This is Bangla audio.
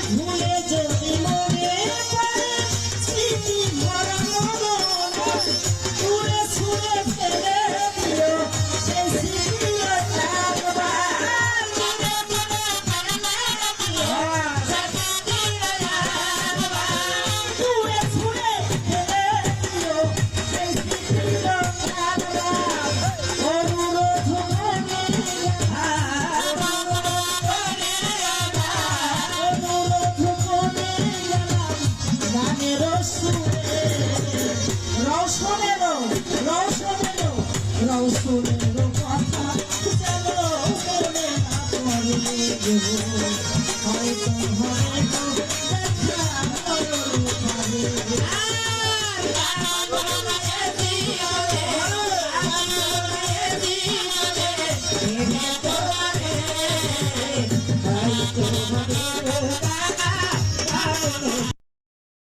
ভুলে যদি মনে পড়ে স্মৃতি ভরা মরণ ছুঁড়ে ছুঁড়ে ফেলে দিও সেই স্মৃতিও থাকবা ছুঁড়ে ছুঁড়ে ফেলে দিও সেই স্মৃতিও থাকবা অনুরোধ রসুনের কথা যেন মনে না পড়ে হয়তো হয়তো